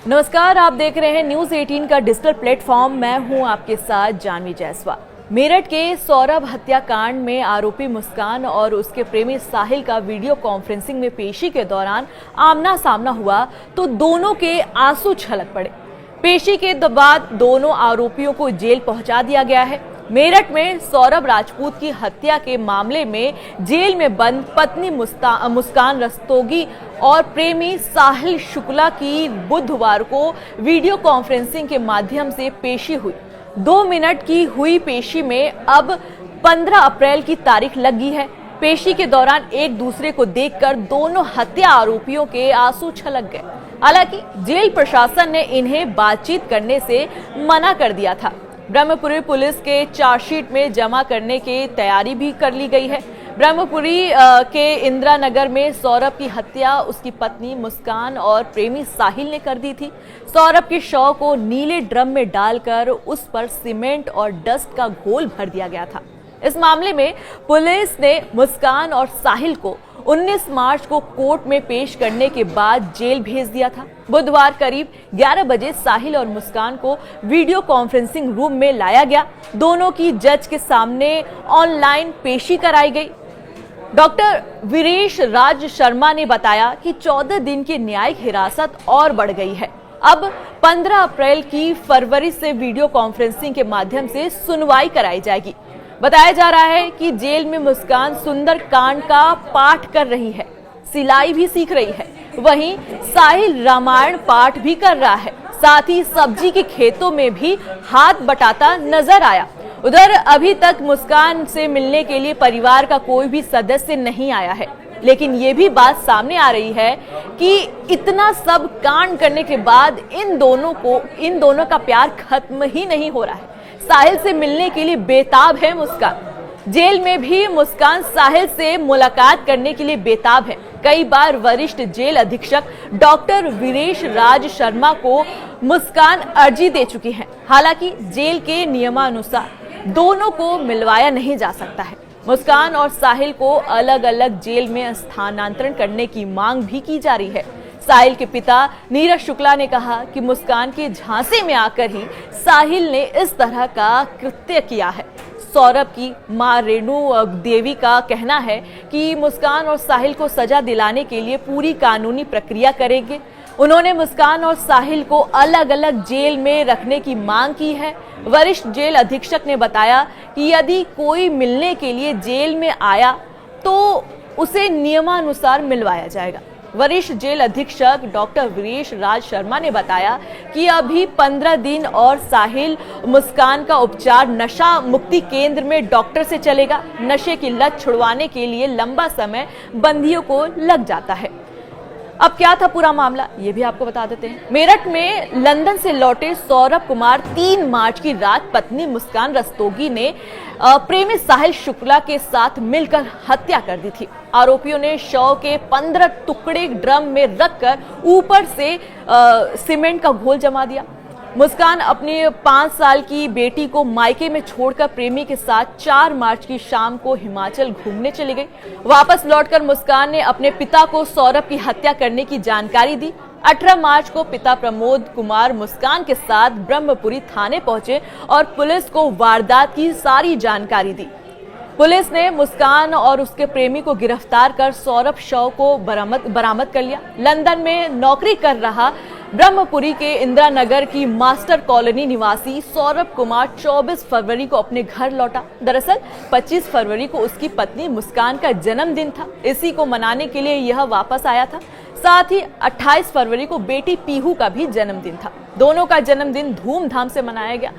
नमस्कार, आप देख रहे हैं न्यूज 18 का डिजिटल प्लेटफॉर्म। मैं हूं आपके साथ जानवी जायसवाल। मेरठ के सौरभ हत्याकांड में आरोपी मुस्कान और उसके प्रेमी साहिल का वीडियो कॉन्फ्रेंसिंग में पेशी के दौरान आमना सामना हुआ तो दोनों के आंसू छलक पड़े। पेशी के बाद दोनों आरोपियों को जेल पहुंचा दिया गया है। मेरठ में सौरभ राजपूत की हत्या के मामले में जेल में बंद पत्नी मुस्कान रस्तोगी और प्रेमी साहिल शुक्ला की बुधवार को वीडियो कॉन्फ्रेंसिंग के माध्यम से पेशी हुई। 2 मिनट की हुई पेशी में अब 15 अप्रैल की तारीख लगी है। पेशी के दौरान एक दूसरे को देखकर दोनों हत्या आरोपियों के आंसू छलक गए। हालांकि जेल प्रशासन ने इन्हें बातचीत करने से मना कर दिया था। ब्रह्मपुरी पुलिस के चार्जशीट में जमा करने की तैयारी भी कर ली गई है। ब्रह्मपुरी के इंदिरा नगर में सौरभ की हत्या उसकी पत्नी मुस्कान और प्रेमी साहिल ने कर दी थी। सौरभ के शव को नीले ड्रम में डालकर उस पर सीमेंट और डस्ट का घोल भर दिया गया था। इस मामले में पुलिस ने मुस्कान और साहिल को 19 मार्च को कोर्ट में पेश करने के बाद जेल भेज दिया था। बुधवार करीब 11 बजे साहिल और मुस्कान को वीडियो कॉन्फ्रेंसिंग रूम में लाया गया। दोनों की जज के सामने ऑनलाइन पेशी कराई गई। डॉक्टर वीरेश राज शर्मा ने बताया कि 14 दिन की न्यायिक हिरासत और बढ़ गई है। अब 15 अप्रैल की फरवरी से वीडियो कॉन्फ्रेंसिंग के माध्यम से सुनवाई कराई जाएगी। बताया जा रहा है कि जेल में मुस्कान सुंदर कांड का पाठ कर रही है, सिलाई भी सीख रही है। वहीं साहिल रामायण पाठ भी कर रहा है। साथ ही सब्जी के खेतों में भी हाथ बटाता नजर आया। उधर अभी तक मुस्कान से मिलने के लिए परिवार का कोई भी सदस्य नहीं आया है, लेकिन ये भी बात सामने आ रही है कि इतना सब कांड करने के बाद इन दोनों का प्यार खत्म ही नहीं हो रहा है। साहिल से मिलने के लिए बेताब है मुस्कान। जेल में भी मुस्कान साहिल से मुलाकात करने के लिए बेताब है। कई बार वरिष्ठ जेल अधीक्षक डॉक्टर वीरेश राज शर्मा को मुस्कान अर्जी दे चुकी है। हालांकि जेल के नियमानुसार दोनों को मिलवाया नहीं जा सकता है। मुस्कान और साहिल को अलग अलग जेल में स्थानांतरण करने की मांग भी की जा रही है। साहिल के पिता नीरज शुक्ला ने कहा कि मुस्कान के झांसे में आकर ही साहिल ने इस तरह का कृत्य किया है। सौरभ की मां रेणु देवी का कहना है कि मुस्कान और साहिल को सजा दिलाने के लिए पूरी कानूनी प्रक्रिया करेंगे। उन्होंने मुस्कान और साहिल को अलग अलग जेल में रखने की मांग की है। वरिष्ठ जेल अधीक्षक ने बताया कि यदि कोई मिलने के लिए जेल में आया तो उसे नियमानुसार मिलवाया जाएगा। वरिष्ठ जेल अधीक्षक डॉक्टर वीरेश राज शर्मा ने बताया कि अभी 15 दिन और साहिल मुस्कान का उपचार नशा मुक्ति केंद्र में डॉक्टर से चलेगा। नशे की लत छुड़वाने के लिए लंबा समय बंदियों को लग जाता है। अब क्या था पूरा मामला, ये भी आपको बता देते हैं। मेरठ में लंदन से लौटे सौरभ कुमार 3 मार्च की रात पत्नी मुस्कान रस्तोगी ने प्रेमी साहिल शुक्ला के साथ मिलकर हत्या कर दी थी। आरोपियों ने शव के 15 टुकड़े ड्रम में रखकर ऊपर से सीमेंट का घोल जमा दिया। मुस्कान अपनी 5 साल की बेटी को मायके में छोड़कर प्रेमी के साथ 4 मार्च की शाम को हिमाचल घूमने चली गई। वापस लौटकर मुस्कान ने अपने पिता को सौरभ की हत्या करने की जानकारी दी। 18 मार्च को पिता प्रमोद कुमार मुस्कान के साथ ब्रह्मपुरी थाने पहुंचे और पुलिस को वारदात की सारी जानकारी दी। पुलिस ने मुस्कान और उसके प्रेमी को गिरफ्तार कर सौरभ शव को बरामद कर लिया। लंदन में नौकरी कर रहा ब्रह्मपुरी के इंदिरा नगर की मास्टर कॉलोनी निवासी सौरभ कुमार 24 फरवरी को अपने घर लौटा। दरअसल 25 फरवरी को उसकी पत्नी मुस्कान का जन्मदिन था। इसी को मनाने के लिए यह वापस आया था। साथ ही 28 फरवरी को बेटी पीहू का भी जन्मदिन था। दोनों का जन्मदिन धूमधाम से मनाया गया।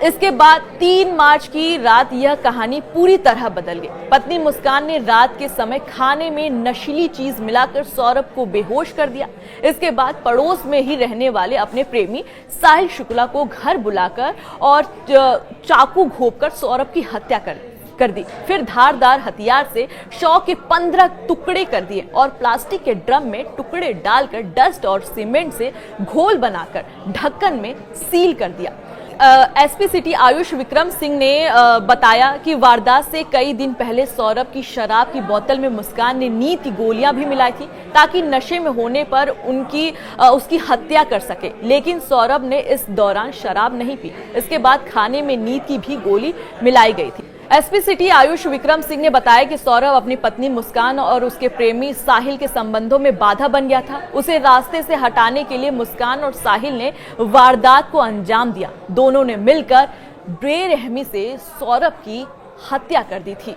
इसके बाद 3 मार्च की रात यह कहानी पूरी तरह बदल गई। पत्नी मुस्कान ने रात के समय खाने में नशीली चीज मिलाकर सौरभ को बेहोश कर दिया। इसके बाद पड़ोस में ही रहने वाले अपने प्रेमी साहिल शुक्ला को घर बुलाकर और चाकू घोंपकर सौरभ की हत्या कर दी। फिर धारदार हथियार से शव के 15 टुकड़े कर दिए और प्लास्टिक के ड्रम में टुकड़े डालकर डस्ट और सीमेंट से घोल बनाकर ढक्कन में सील कर दिया। एसपी सिटी आयुष विक्रम सिंह ने बताया कि वारदात से कई दिन पहले सौरभ की शराब की बोतल में मुस्कान ने नींद की गोलियां भी मिलाई थी ताकि नशे में होने पर उसकी हत्या कर सके, लेकिन सौरभ ने इस दौरान शराब नहीं पी। इसके बाद खाने में नींद की भी गोली मिलाई गई थी। एसपी सिटी आयुष विक्रम सिंह ने बताया कि सौरभ अपनी पत्नी मुस्कान और उसके प्रेमी साहिल के संबंधों में बाधा बन गया था। उसे रास्ते से हटाने के लिए मुस्कान और साहिल ने वारदात को अंजाम दिया। दोनों ने मिलकर बेरहमी से सौरभ की हत्या कर दी थी।